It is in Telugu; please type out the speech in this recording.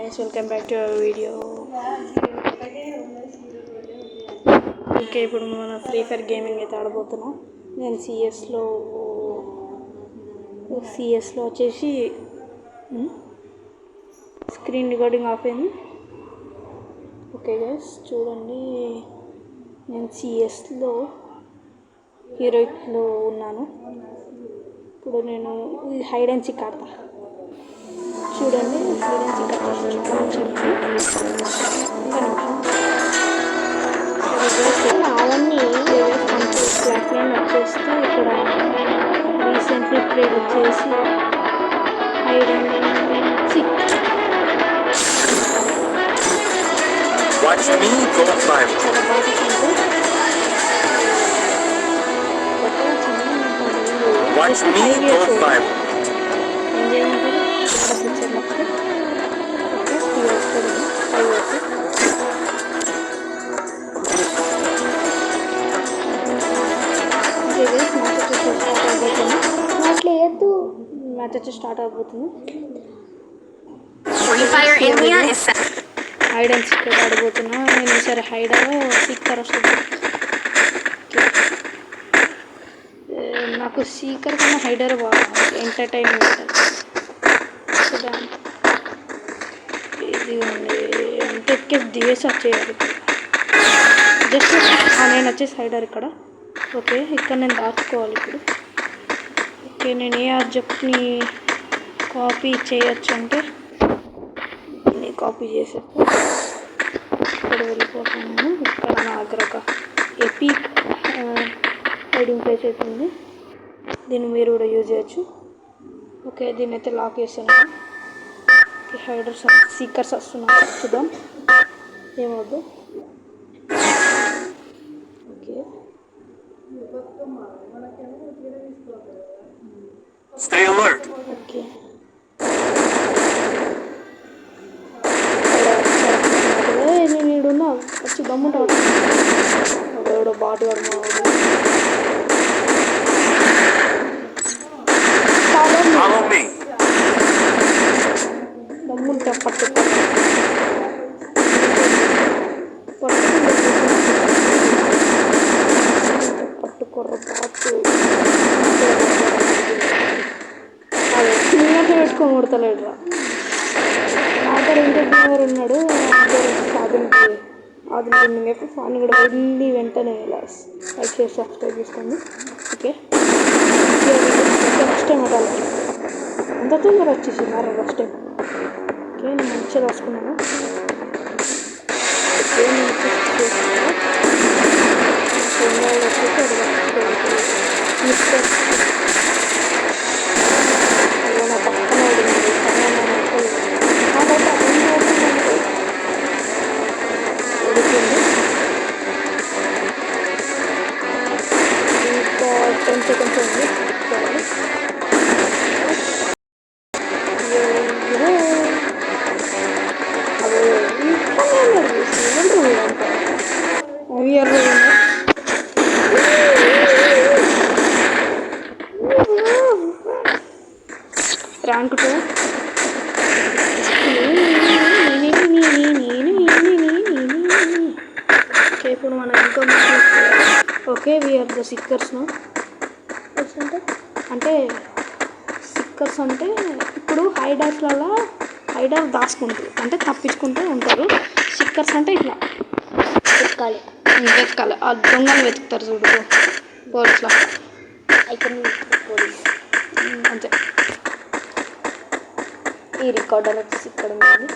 guys, welcome back to our video. Okay, ఇప్పుడు మన ఫ్రీ ఫైర్ గేమింగ్ అయితే ఆడబోతున్నాం. నేను సిఎస్లో వచ్చేసి స్క్రీన్ రికార్డింగ్ ఆఫ్ అయింది. ఓకే గైస్ చూడండి, నేను సిఎస్లో హీరోయిక్లో ఉన్నాను. ఇప్పుడు నేను హైడ్ అండ్ సీక్ ఆడతా. చూడండి, హైడ్ అండ్ సీక్ అవన్నీ ప్లాట్ఫామ్ వచ్చేస్తే ఇక్కడ రీసెంట్లీ ప్లేడ్ వచ్చేసి hide and seek. Watch me go viral. Watch me go viral. Match వచ్చి స్టార్ట్ అయిపోతుంది. హైడ్ అండ్ సీక్ ఆడబోతున్నా. నేను ఈసారి హైడ్ సీకర్ వస్తుంది. నాకు సీకర్ కన్నా హైడర్ బాగా ఎంటర్టైన్మెంట్ ఉంటుంది. ఇది ఉంది అంటే ఎక్కేసి దిగేసి వచ్చేయాలి. జస్ట్ నేను వచ్చేసి హైడర్ ఇక్కడ. ఓకే, ఇక్కడ నేను దాచుకోవాలి ఇప్పుడు. ఓకే, నేను ఏ ఆబ్జెక్ట్ని కాపీ చేయొచ్చు అంటే కాపీ చేసేది ఇక్కడ వెళ్ళిపోతాను. ఇక్కడ నా దగ్గర ఒక ఎపిక్ హైడింగ్ ప్లేస్ అయితే ఉంది. దీన్ని మీరు కూడా యూజ్ చేయొచ్చు. ఓకే, దీన్ని అయితే లాక్ చేస్తున్నాను. హైడర్స్ సీకర్స్ వస్తున్నారు, చూద్దాం ఏమవుద్దు. Okay, Stay alert. ఓకే నేను ఈడున్నా వచ్చి దమ్ముంటా. ఎవడో బాటు వాడు Follow me. దమ్ముంటా పట్టుకోర్ర బాటు అదే చిన్నట్టు పెట్టుకొని కొడతలేడు రా. ఆధార్ ఇంటర్ ఉన్నాడు. ఆది బిల్డింగ్ అయితే ఫ్యాన్ కూడా వెళ్ళి వెంటనే లైక్ చేసి సబ్స్క్రైబ్ చేసుకోండి. ఓకే, ఫస్ట్ టైం అవ్వాలి. అంత తొందర వచ్చేసింది మరి ఫస్ట్ టైం. ఓకే, నేను మంచిగా రాసుకున్నాను. ఓకే, నేను నా పక్కన ఇంకా 10 seconds ఉంది. ర్యాంక్ 2. ఓకే, ఇప్పుడు మనం ఇంకో ఓకే వీఆర్ ద సిక్కర్స్ అంటే సిక్కర్స్ అంటే ఇప్పుడు హైడర్ దాచుకుంటారు అంటే తప్పించుకుంటూ ఉంటారు. సిక్కర్స్ అంటే ఇట్లా వెతకాలి. ఆ దొంగలు వెతుకుతారు చూడు పోలీసులో అంతే. ఈ రికార్డర్ వచ్చేసి ఇక్కడ ఉంది.